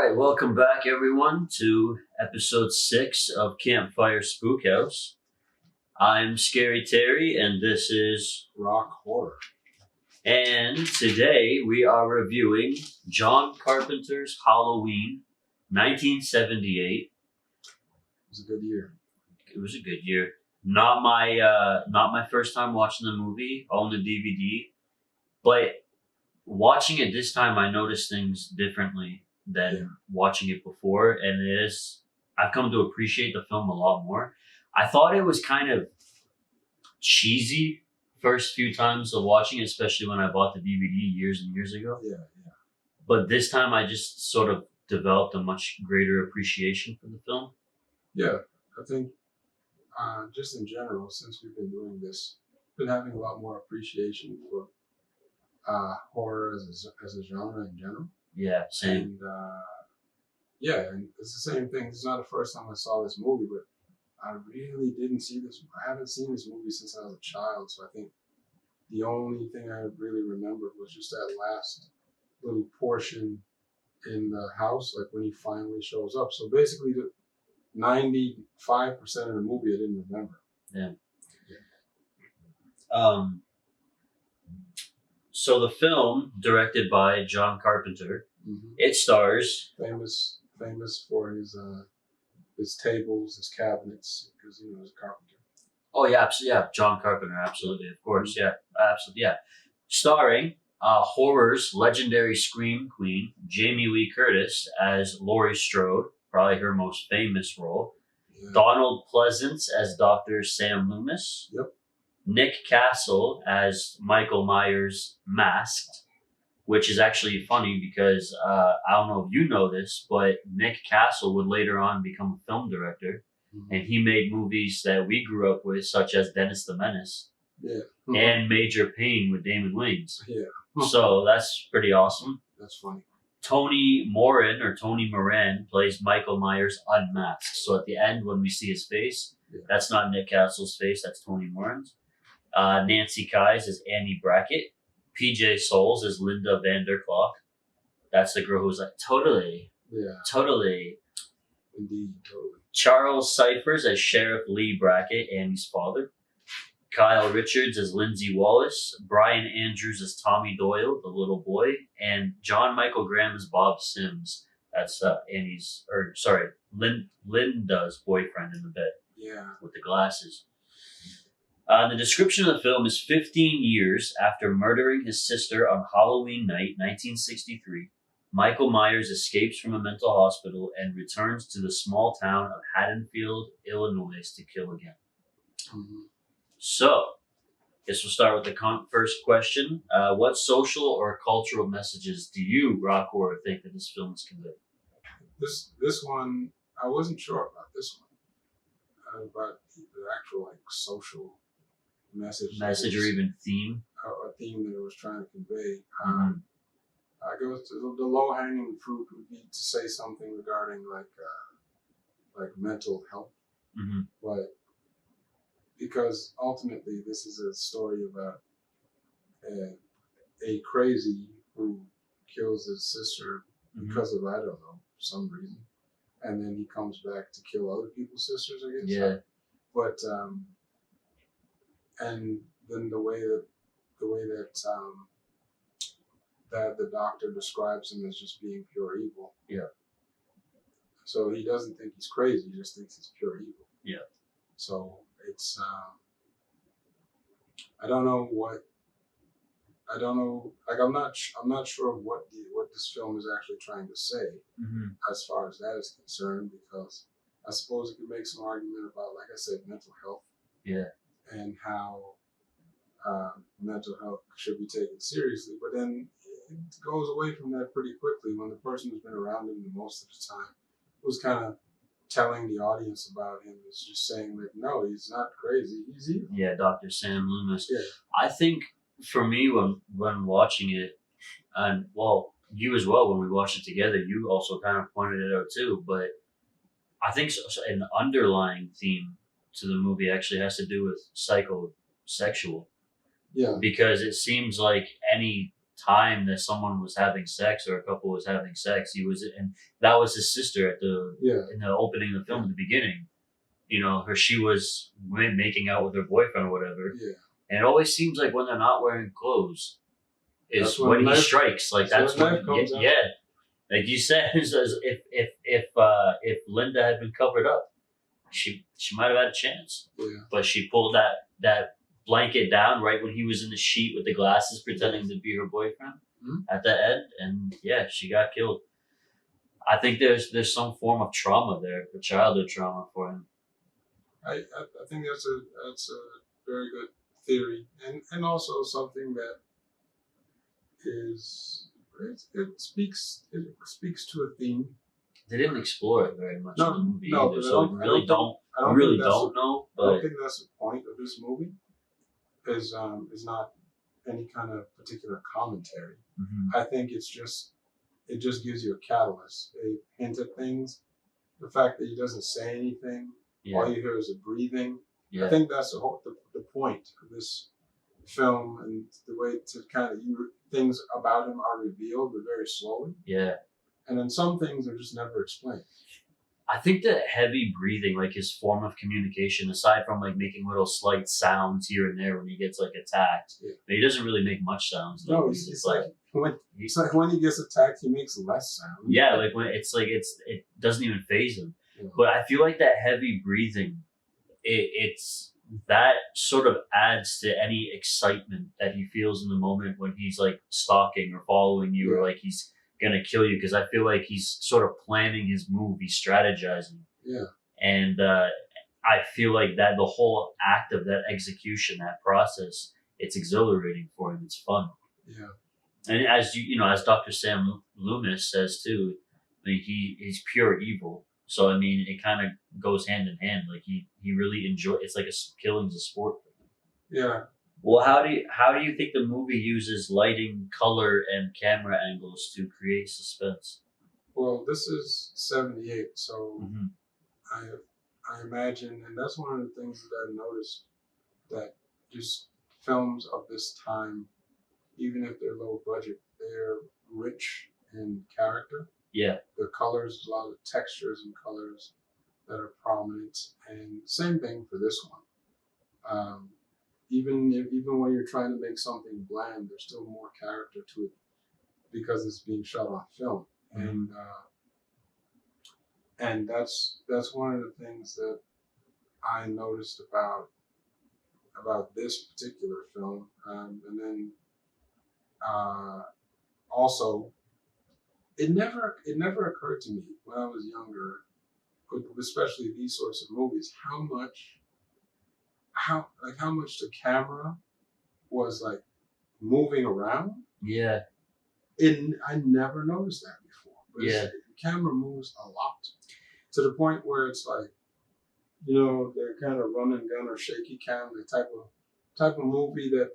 right, welcome back everyone to episode 6 of Campfire Spookhouse. I'm Scary Terry and this is Rock Horror. And today we are reviewing John Carpenter's Halloween 1978. It was a good year. It was a good year. Not my first time watching the movie, on the DVD, but watching it this time I noticed things differently than watching it before, and I've come to appreciate the film a lot more. I thought it was kind of cheesy first few times of watching it, especially when I bought the DVD years and years ago. Yeah. But this time I just sort of developed a much greater appreciation for the film. Yeah, I think just in general, since we've been doing this, been having a lot more appreciation for horror as a genre in general. Yeah, same. And and it's the same thing. It's not the first time I saw this movie, but I really didn't see this. I haven't seen this movie since I was a child, so I think the only thing I really remembered was just that last little portion in the house, like when he finally shows up. So basically, the 95% of the movie I didn't remember. Yeah. So the film, directed by John Carpenter, it stars famous for his tables, his cabinets, because he was a carpenter. Oh yeah, John Carpenter, absolutely, of course, absolutely. Starring horror's legendary scream queen Jamie Lee Curtis as Laurie Strode, probably her most famous role. Yeah. Donald Pleasance as Dr. Sam Loomis. Yep. Nick Castle as Michael Myers masked, which is actually funny because I don't know if you know this, but Nick Castle would later on become a film director, and he made movies that we grew up with, such as Dennis the Menace and Major Payne with Damon Wayans. Yeah. So that's pretty awesome. That's funny. Tony Moran plays Michael Myers unmasked. So at the end, when we see his face, that's not Nick Castle's face, that's Tony Moran's. Nancy Kyes is Annie Brackett. PJ Souls is Linda Vanderklok. That's the girl who's like, totally. Yeah. Totally. Indeed, totally. Charles Cyphers as Sheriff Lee Brackett, Annie's father. Kyle Richards as Lindsay Wallace. Brian Andrews as Tommy Doyle, the little boy. And John Michael Graham as Bob Sims. That's Linda's boyfriend in the bed. Yeah. With the glasses. The description of the film is 15 years after murdering his sister on Halloween night, 1963. Michael Myers escapes from a mental hospital and returns to the small town of Haddonfield, Illinois to kill again. So, I guess we'll start with the first question. What social or cultural messages do you, Rock Horror, think that this film is conveying? This one, I wasn't sure about this one. About the actual social message or even theme. A theme that it was trying to convey. I guess the low-hanging fruit would be to say something regarding like mental health, but because ultimately this is a story about a crazy who kills his sister because of, I don't know, some reason, and then he comes back to kill other people's sisters, I guess. Yeah. But and then the way that the doctor describes him as just being pure evil. Yeah. So he doesn't think he's crazy; he just thinks he's pure evil. Yeah. So it's I don't know. Like I'm not sure what this film is actually trying to say as far as that is concerned, because I suppose it could make some argument about, like I said, mental health. Yeah. And how mental health should be taken seriously, but then it goes away from that pretty quickly when the person who's been around him the most of the time, who's kind of telling the audience about him, is just saying that no, he's not crazy, he's evil. Yeah, Dr. Sam Loomis. Yeah. I think for me, when watching it, and well, you as well, when we watched it together, you also kind of pointed it out too, but I think an underlying theme to the movie actually has to do with psychosexual. Yeah. Because it seems like any time that someone was having sex or a couple was having sex, he was, and that was his sister at the Yeah. in the opening of the film at the beginning. You know, she was making out with her boyfriend or whatever. Yeah. And it always seems like when they're not wearing clothes is That's when he knife- strikes. Like that's when when, knife comes out. yeah. Like you said, if Linda had been covered up, she might have had a chance. Yeah. But she pulled that blanket down right when he was in the sheet with the glasses, pretending to be her boyfriend at the end, and yeah, she got killed. I think there's some form of trauma there, a childhood trauma for him. I think that's a very good theory, and also something that is it speaks to a theme. They didn't explore it very much in the movie No, either, but so we really don't know. I don't But think that's the point of this movie. Is not any kind of particular commentary. I think it just gives you a catalyst, a hint at things. The fact that he doesn't say anything, all you hear is a breathing. Yeah. I think that's the point of this film, and the way to kind of things about him are revealed, but very slowly. Yeah. And then some things are just never explained. I think the heavy breathing, like his form of communication, aside from like making little slight sounds here and there when he gets like attacked, but he doesn't really make much sounds. No, it's like when he gets attacked, he makes less sound. Yeah, like when it doesn't even faze him. Yeah. But I feel like that heavy breathing, it's that sort of adds to any excitement that he feels in the moment when he's like stalking or following you, or like he's gonna kill you, because I feel like he's sort of planning his move, he's strategizing. Yeah. And I feel like that the whole act of that execution, that process, it's exhilarating for him. It's fun. Yeah. And as as Dr. Sam Loomis says too, I mean, he's pure evil. So I mean, it kind of goes hand in hand. Like he really enjoys. It's like killing's a sport. Yeah. Well, how do you think the movie uses lighting, color, and camera angles to create suspense? Well, this is 78, so I imagine, and that's one of the things that I've noticed, that just films of this time, even if they're low budget, they're rich in character. Yeah. The colors, a lot of textures and colors that are prominent, and same thing for this one. Even when you're trying to make something bland, there's still more character to it because it's being shot on film, and that's one of the things that I noticed about this particular film, and then also it never occurred to me when I was younger, especially these sorts of movies, how much the camera was like moving around. Yeah. I never noticed that before. But Yeah. The camera moves a lot to the point where it's like, they're kind of run and gun or shaky cam, the type of movie that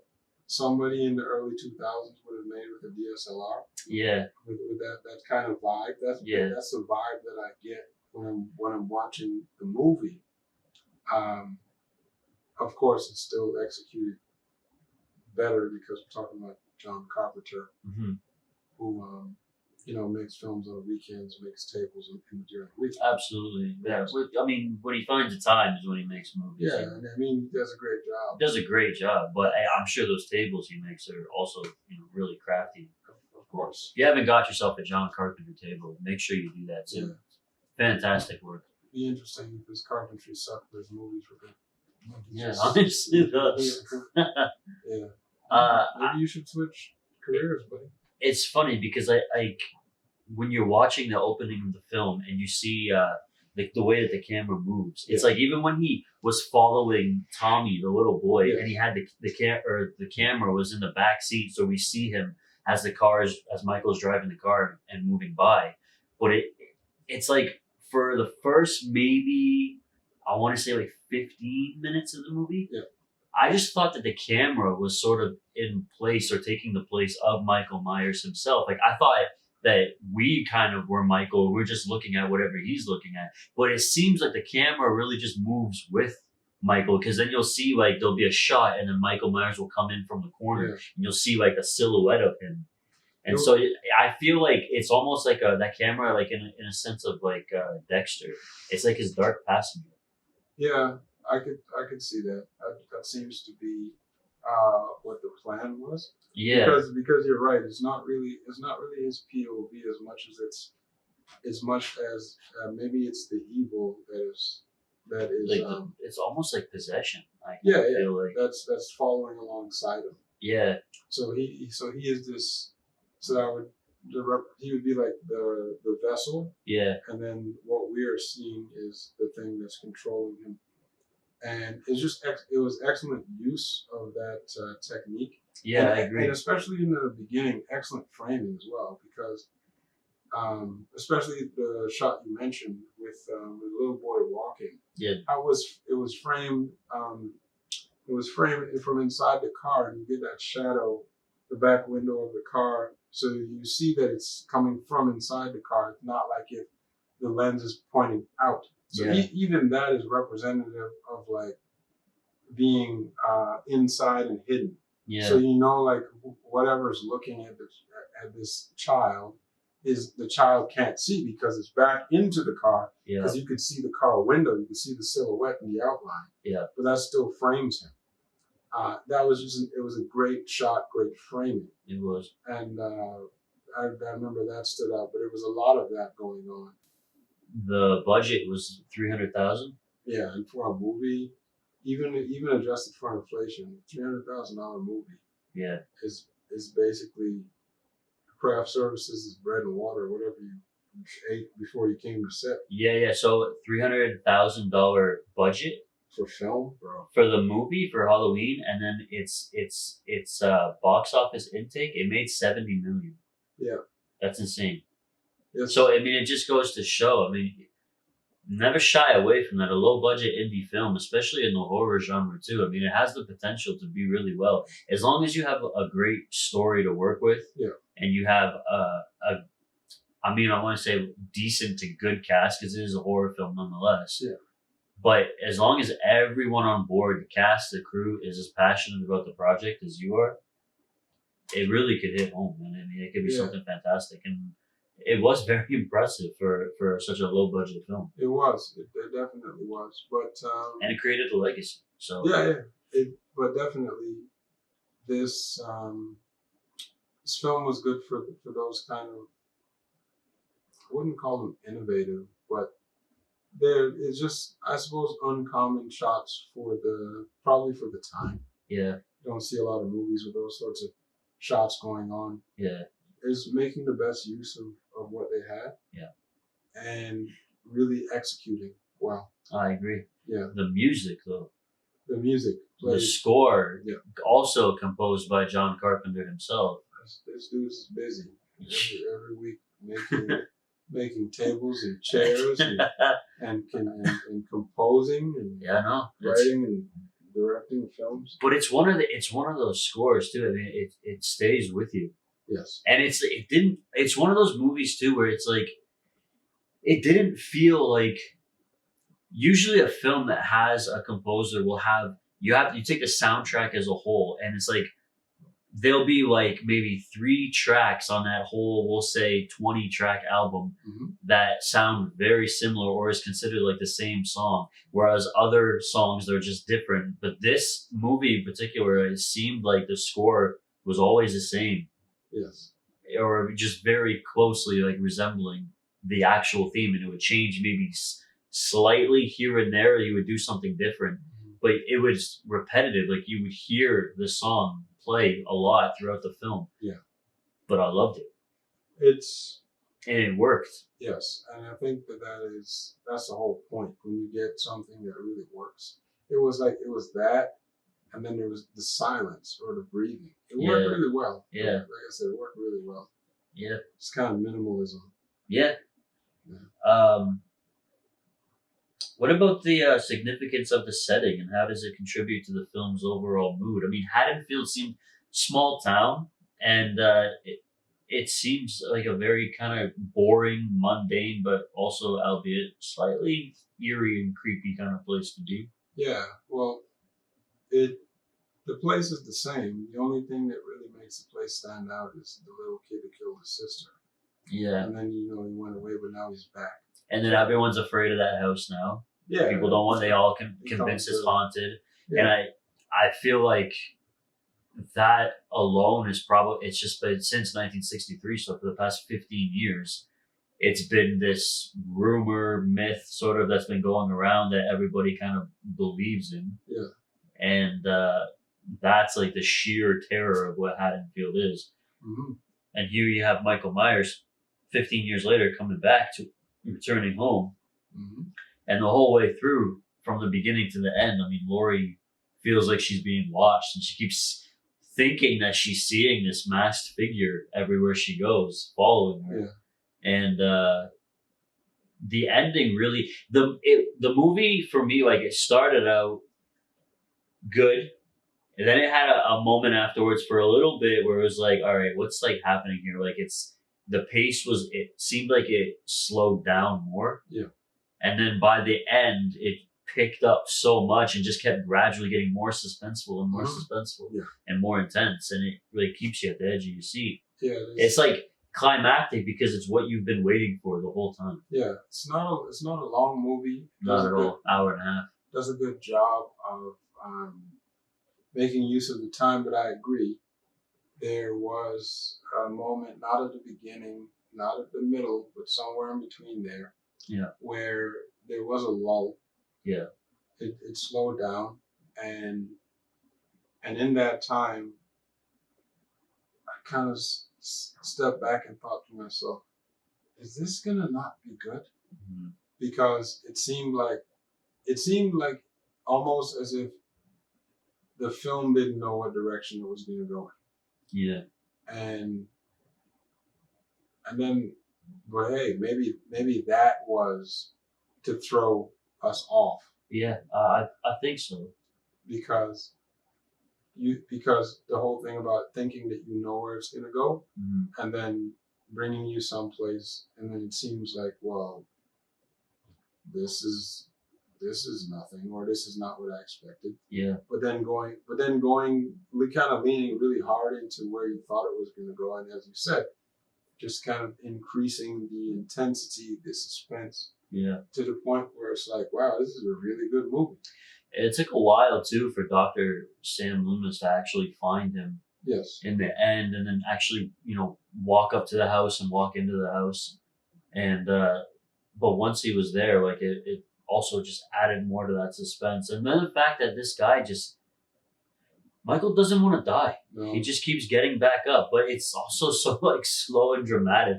somebody in the early 2000s would have made with a DSLR. Yeah. With that kind of vibe. That's the vibe that I get when I'm watching the movie. Of course, it's still executed better because we're talking about John Carpenter, who makes films on the weekends, makes tables during the week. Absolutely. Yeah. I mean, when he finds the time is when he makes movies. Yeah, and I mean, he does a great job. He does a great job, but I'm sure those tables he makes are also really crafty. Of course. If you haven't got yourself a John Carpenter table, make sure you do that too. Yeah. Fantastic work. It'd be interesting if his carpentry sucked, but his movies were good. Yeah, honestly, it does. Yeah. Maybe you should switch careers, buddy. It's funny because I when you're watching the opening of the film and you see the way that the camera moves, it's like even when he was following Tommy, the little boy, and he had the camera was in the back seat, so we see him as Michael's driving the car and moving by, but it's like for the first maybe I want to say like 15 minutes of the movie. Yeah. I just thought that the camera was sort of in place or taking the place of Michael Myers himself. Like I thought that we kind of were Michael. We're just looking at whatever he's looking at. But it seems like the camera really just moves with Michael, because then you'll see like there'll be a shot and then Michael Myers will come in from the corner and you'll see like a silhouette of him. And so I feel like it's almost like that camera, like in a sense of like Dexter. It's like his dark passenger. Yeah, I could see that. That seems to be what the plan was. Yeah, Because you're right. It's not really his POV as much as maybe it's the evil that is like it's almost like possession. I yeah, feel like that's following alongside him. yeah, So he is this. So that would he would be like the vessel, yeah, and then what we are seeing is the thing that's controlling him. And it's just it was excellent use of that technique. yeah. I And agree. especially in the beginning, excellent framing as well, because especially the shot you mentioned with the little boy walking. Yeah, It was framed from inside the car, and you get that shadow, the back window of the car, so you see that it's coming from inside the car. It's not like if the lens is pointing out. So yeah, even that is representative of like being inside and hidden. yeah, So like whatever's looking at this child is the child can't see because it's back into the car. yeah, Because you could see the car window, you could see the silhouette and the outline. yeah. But that still frames him. That was it was a great shot, great framing, It was. and I remember that stood out. But there was a lot of that going on. The budget was 300,000. Yeah, and for a movie, even adjusted for inflation, $300,000 movie Yeah, is basically craft services is bread and water, whatever you ate before you came to set yeah. So $300,000 budget for film, bro. for the movie for Halloween, and then it's box office intake. It made 70 million. Yeah, That's insane. yes, So I mean, it just goes to show. I mean, never shy away from that. A low budget indie film, especially in the horror genre too. I mean, it has the potential to be really well as long as you have a great story to work with. Yeah. And you have I mean, I want to say decent to good cast because it is a horror film nonetheless. Yeah. But as long as everyone on board, the cast, the crew, is as passionate about the project as you are, it really could hit home. And I mean, it could be something fantastic. And it was very impressive for such a low budget film. It was. It definitely was. But And it created a legacy. So yeah. But definitely this this film was good for those kind of, I wouldn't call them innovative, but it's just, I suppose, uncommon shots probably for the time. yeah, You don't see a lot of movies with those sorts of shots going on. yeah, Is making the best use of what they had. Yeah. And really executing well. I agree. Yeah. The music though. The music The played. score, Yeah. also composed by John Carpenter himself. This dude's busy every week making tables and chairs and composing and Yeah, no, writing and directing films. but it's one of those scores too. I mean, it stays with you, Yes. and it's one of those movies too where it's like it didn't feel like. Usually, a film that has a composer will have you take the soundtrack as a whole, and it's like there'll be like maybe 3 tracks on that whole, we'll say 20-track album Mhm. that sound very similar or is considered like the same song, whereas other songs they're just different. But this movie in particular, it seemed like the score was always the same, Yes. or just very closely like resembling the actual theme, and it would change maybe slightly here and there. You would do something different, but it was repetitive. Like you would hear the song play a lot throughout the film. Yeah. But I loved it, and it worked. Yes, and I think that's the whole point when you get something that really works. It was that, and then there was the silence or the breathing. It worked really well. Yeah. Like I said, it worked really well. Yeah. It's kind of minimalism. Yeah. Yeah. What about the significance of the setting, and how does it contribute to the film's overall mood? I mean, Haddonfield seemed small town, and it seems like a very kind of boring, mundane, but also, albeit slightly eerie and creepy kind of place to be. Yeah. Well, the The place is the same. The only thing that really makes the place stand out is the little kid that killed his sister. Yeah. And then, he went away, but now he's back. And then everyone's afraid of that house now. Yeah. People don't want, they all convince it's haunted. Yeah. And I feel like that alone is probably, it's just been since 1963, so for the past 15 years, it's been this rumor, myth sort of that's been going around that everybody kind of believes in. Yeah. And that's like the sheer terror of what Haddonfield is. Mm-hmm. And here you have Michael Myers 15 years later coming back to returning home. Mm-hmm. And the whole way through, from the beginning to the end, I mean, Laurie feels like she's being watched and she keeps thinking that she's seeing this masked figure everywhere she goes, following her. Yeah. And the ending really, the movie for me, like, it started out good. And then it had a moment afterwards for a little bit where it was like, all right, what's like happening here? Like, the pace was, it seemed like it slowed down more. Yeah. And then by the end, it picked up so much and just kept gradually getting more suspenseful and more suspenseful and more intense. And it really keeps you at the edge of your seat. Yeah. It's like climactic because it's what you've been waiting for the whole time. Yeah. It's not a long movie. Not at all. Hour and a half. Does a good job of making use of the time, but I agree. There was a moment, not at the beginning, not at the middle, but somewhere in between there, where there was a lull. Yeah. It slowed down, and in that time, I kind of stepped back and thought to myself, is this gonna not be good? Mm-hmm. Because it seemed like almost as if the film didn't know what direction it was going to go in. Yeah. And then, but hey, maybe that was to throw us off. Yeah, I think so. Because the whole thing about thinking that you know where it's going to go, and then bringing you someplace, and then it seems like, well, this is nothing, or this is not what I expected. Yeah. But then going, kind of leaning really hard into where you thought it was going to go, and as you said, just kind of increasing the intensity, the suspense. Yeah. To the point where it's like, wow, this is a really good movie. It took a while too for Dr. Sam Loomis to actually find him. Yes. In the end, and then actually, walk up to the house and walk into the house, and but once he was there, like it also just added more to that suspense. And then the fact that this guy Michael doesn't want to die. No. He just keeps getting back up. But it's also so like slow and dramatic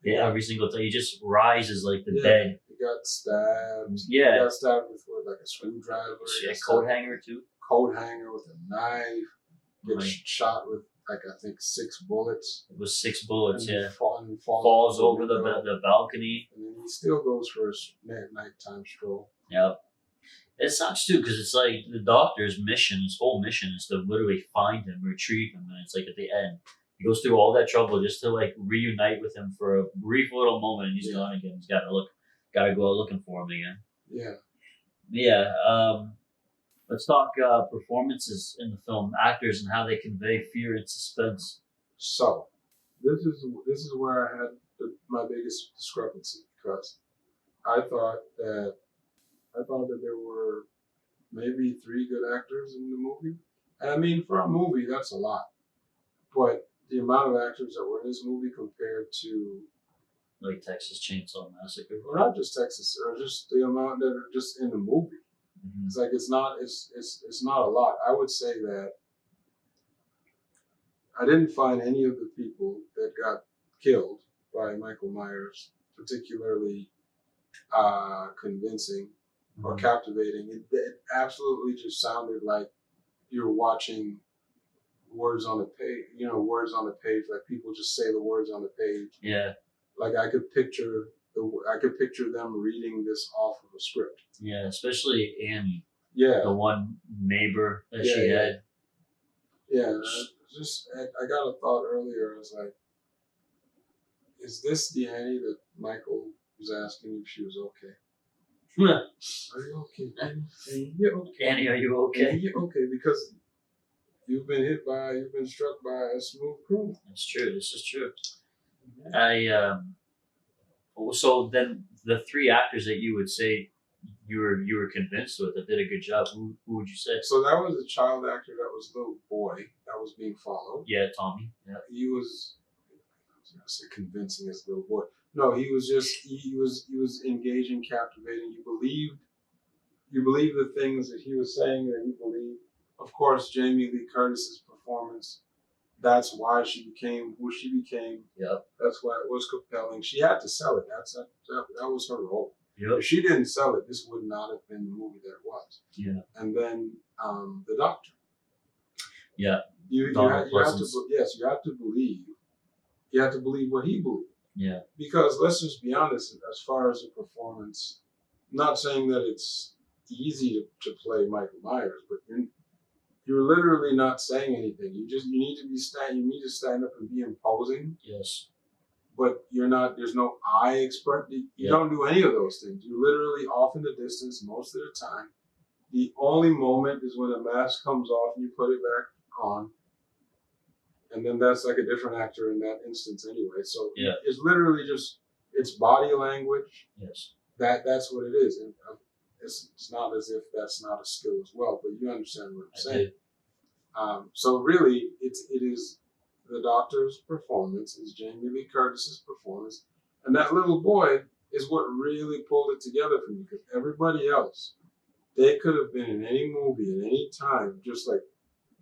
every single time. He just rises like the dead. He got stabbed. Yeah. He got stabbed with like a screwdriver. A coat hanger too. Coat hanger with a knife. Gets shot with like I think 6 bullets. It was 6 bullets, and falls over the balcony. And then he still goes for his nighttime stroll. Yep. It sucks too because it's like the doctor's mission, his whole mission is to literally find him, retrieve him, and it's like at the end he goes through all that trouble just to like reunite with him for a brief little moment, and he's gone again. He's got to go out looking for him again. Yeah. Yeah. Let's talk performances in the film, actors, and how they convey fear and suspense. So, this is where I had my biggest discrepancy, because I thought that there were maybe 3 good actors in the movie. And I mean, for a movie, that's a lot. But the amount of actors that were in this movie compared to, like, Texas Chainsaw Massacre, or not just Texas, or just the amount that are just in the movie. Mm-hmm. It's like it's not a lot. I would say that I didn't find any of the people that got killed by Michael Myers particularly convincing or captivating. It absolutely just sounded like you're watching words on a page. Words on a page, like people just say the words on the page. Yeah. Like I could picture them reading this off of a script. Yeah, especially Annie. Yeah. The one neighbor that she had. Yeah, I got a thought earlier. I was like, is this the Annie that Michael was asking if she was okay? Are you okay, Annie? Annie, you're okay. Annie, are you okay? Annie, you're okay, because you've been struck by a smooth criminal. That's true. This is true. I so then the three actors that you would say you were convinced with that did a good job. Who would you say? So that was a child actor that was a little boy that was being followed. Yeah, Tommy. Yeah. He was, I was gonna say convincing as a little boy. No, he was just he was engaging, captivating. You believe the things that he was saying that you believe. Of course, Jamie Lee Curtis's performance. That's why she became who she became. Yep. That's why it was compelling. She had to sell it. That was her role. Yep. If she didn't sell it, this would not have been the movie that it was. Yeah. And then the Doctor. Yeah. You have to believe. You have to believe what he believed. Yeah. Because let's just be honest, as far as the performance, not saying that it's easy to play Michael Myers, but you're literally not saying anything. You need to stand up and be imposing. Yes. But you're not. There's no eye expression. You don't do any of those things. You're literally off in the distance most of the time. The only moment is when a mask comes off and you put it back on, and then that's like a different actor in that instance anyway. So it's literally just it's body language. Yes. That's what it is, and it's not as if that's not a skill as well. But you understand what I'm saying. So really, it is the Doctor's performance, is Jamie Lee Curtis's performance, and that little boy is what really pulled it together for me. Because everybody else, they could have been in any movie at any time, just like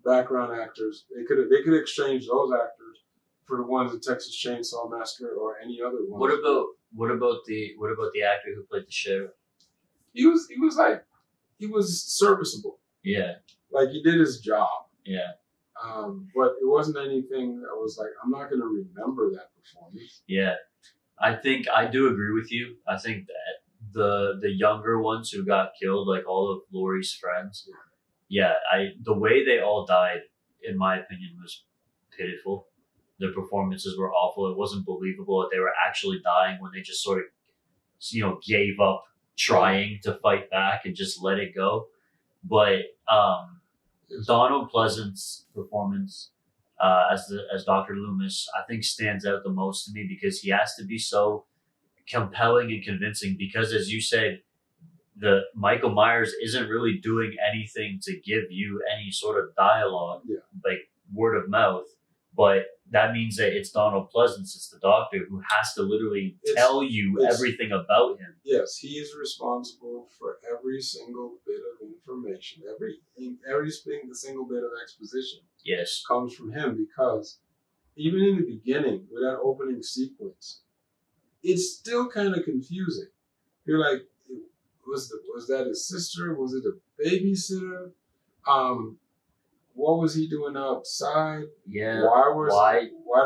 background actors. They could exchange those actors for the ones in Texas Chainsaw Massacre or any other one. What about the actor who played the sheriff? He was serviceable. Yeah. Like he did his job. Yeah. But it wasn't anything that was like, I'm not going to remember that performance. Yeah. I think I do agree with you. I think that the younger ones who got killed, like all of Laurie's friends, the way they all died, in my opinion, was pitiful. Their performances were awful. It wasn't believable that they were actually dying when they just sort of, gave up trying to fight back and just let it go. But Donald Pleasance's performance as Dr. Loomis, I think, stands out the most to me because he has to be so compelling and convincing. Because, as you said, the Michael Myers isn't really doing anything to give you any sort of dialogue, like word of mouth. But that means that it's Donald Pleasance, it's the Doctor, who has to literally tell you everything about him. Yes, he is responsible for every single bit of information, every single bit of exposition. Yes, comes from him, because even in the beginning, with that opening sequence, it's still kind of confusing. You're like, was that his sister? Was it a babysitter? What was he doing outside? Yeah. Why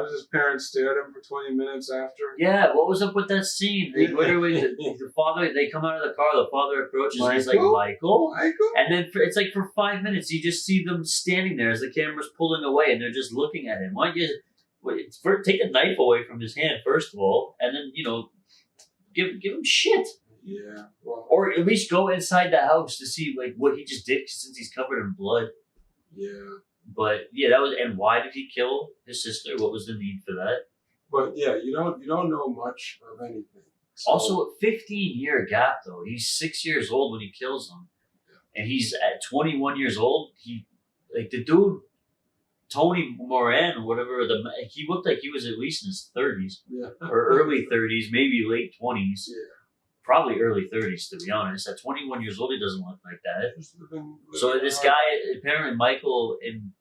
did his parents stare at him for 20 minutes after? Yeah, what was up with that scene? They literally, the father, they come out of the car, the father approaches, and he's like, Michael? And then it's like for 5 minutes, you just see them standing there as the camera's pulling away, and they're just looking at him. Why don't you take a knife away from his hand, first of all, and then, give him shit. Yeah. Well, or at least go inside the house to see like what he just did, since he's covered in blood. Yeah. But yeah, that was. And why did he kill his sister? What was the need for that? But yeah, you don't know much of anything. So, also, a 15-year gap though. He's 6 years old when he kills them, and he's at 21 years old. The dude, Tony Moran or whatever. He looked like he was at least in his 30s, or early 30s, maybe late 20s. Yeah. Probably early 30s, to be honest. At 21 years old, he doesn't look like that. So this guy, apparently Michael, in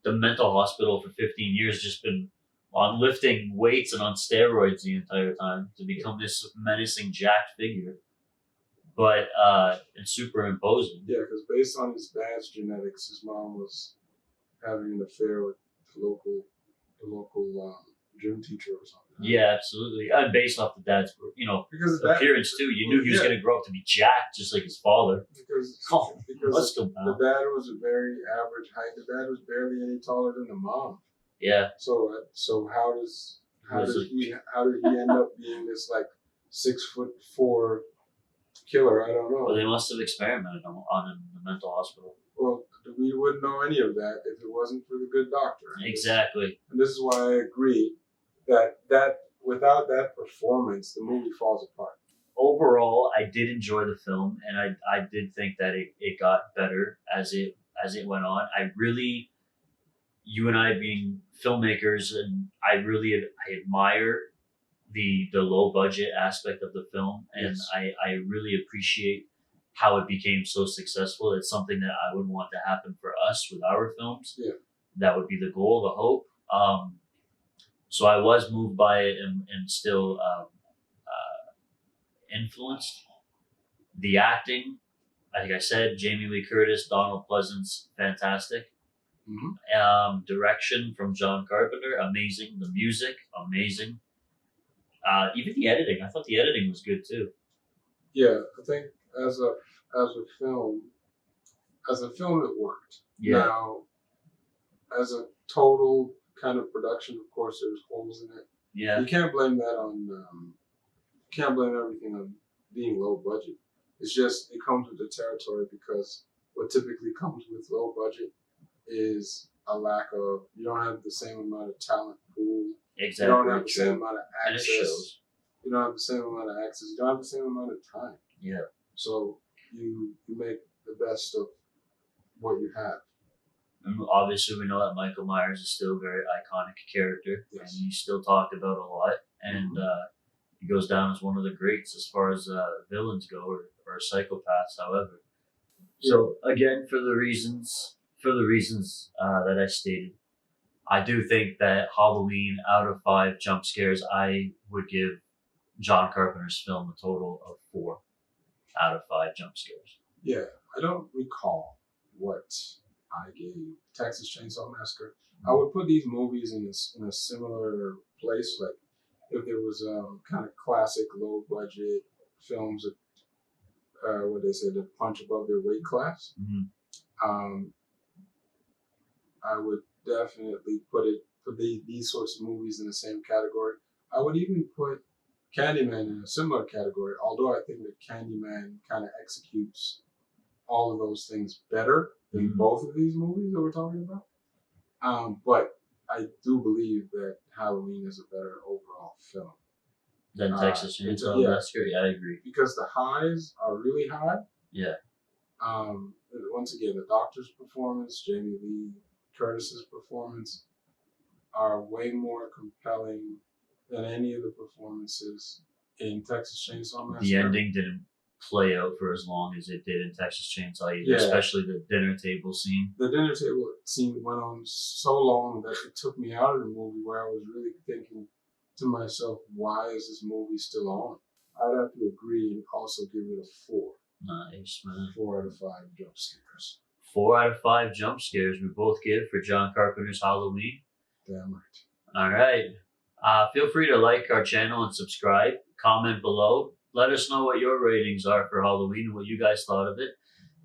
the mental hospital for 15 years, just been on lifting weights and on steroids the entire time to become this menacing jacked figure. But it's super imposing. Yeah, because based on his dad's genetics, his mom was having an affair with the local gym teacher or something. Yeah, absolutely. And based off the dad's, appearance too, you knew he was going to grow up to be jacked, just like his father. Because the dad was a very average height. The dad was barely any taller than the mom. Yeah. So how did he end up being this like 6'4" killer? I don't know. Well, they must have experimented on him in the mental hospital. Well, we wouldn't know any of that if it wasn't for the good doctor. Exactly. And this is why I agree that without that performance, the movie falls apart. Overall, I did enjoy the film, and I did think that it got better as it went on. You and I being filmmakers, and I admire the low budget aspect of the film, and Yes. I really appreciate how it became so successful. It's something that I would want to happen for us with our films. Yeah. That would be the goal, the hope. So I was moved by it, and still influenced. The acting, like I said, Jamie Lee Curtis, Donald Pleasance, fantastic. Direction from John Carpenter, amazing. The music, amazing. Even the editing, I thought the editing was good too. Yeah, I think as a film, it worked. Yeah. Now, as a total kind of production, of course, there's holes in it. Yeah. You can't blame that on. Can't blame everything on being low budget. It's just it comes with the territory, because what typically comes with low budget is a lack of. You don't have the same amount of talent pool. Exactly. You don't have the same amount of And it access. shows. You don't have the same amount of access. You don't have the same amount of time. Yeah. So you make the best of what you have. And obviously, we know that Michael Myers is still a very iconic character, Yes. and he's still talked about a lot. And he goes down as one of the greats as far as villains go, or psychopaths, however. So again, for the reasons that I stated, I do think that Halloween, out of 5 jump scares, I would give John Carpenter's film a total of 4 out of 5 jump scares. Yeah, I don't recall what I gave Texas Chainsaw Massacre. I would put these movies in a similar place. Like if there was kind of classic low budget films that what they say, that punch above their weight class. I would definitely put these sorts of movies in the same category. I would even put Candyman in a similar category, although I think that Candyman kind of executes all of those things better than both of these movies that we're talking about. But I do believe that Halloween is a better overall film than Texas Chainsaw Massacre. Yeah, I agree. Because the highs are really high. Yeah. Once again, the Doctor's performance, Jamie Lee Curtis's performance, are way more compelling than any of the performances in Texas Chainsaw Massacre. The ending didn't play out for as long as it did in Texas Chainsaw either, especially the dinner table scene. The dinner table scene went on so long that it took me out of the movie, where I was really thinking to myself, why is this movie still on? I'd have to agree and also give it a 4. Nice, man. 4 out of 5 jump scares. 4 out of 5 jump scares we both give for John Carpenter's Halloween. Damn right. All right. Feel free to like our channel and subscribe. Comment below. Let us know what your ratings are for Halloween and what you guys thought of it.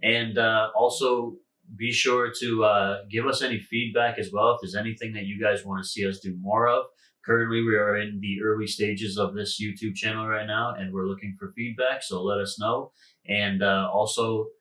And also be sure to give us any feedback as well if there's anything that you guys want to see us do more of. Currently, we are in the early stages of this YouTube channel right now, and we're looking for feedback, so let us know. And also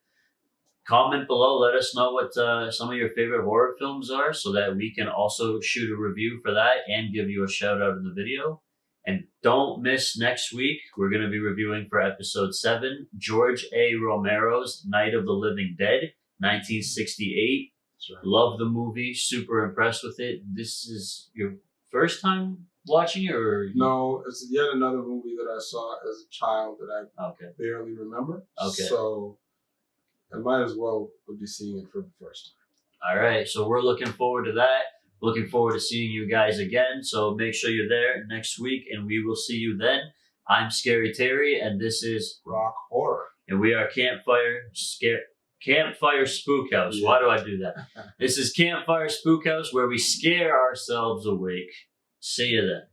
comment below. Let us know what some of your favorite horror films are, so that we can also shoot a review for that and give you a shout out in the video. And don't miss next week. We're going to be reviewing for episode 7, George A. Romero's Night of the Living Dead, 1968. That's right. Love the movie. Super impressed with it. This is your first time watching it, or No, it's yet another movie that I saw as a child that I barely remember. Okay. So I might as well be seeing it for the first time. All right. So we're looking forward to that. Looking forward to seeing you guys again. So make sure you're there next week, and we will see you then. I'm Scary Terry, and this is Rock Horror. And we are Campfire Spookhouse. Yeah. Why do I do that? This is Campfire Spookhouse, where we scare ourselves awake. See you then.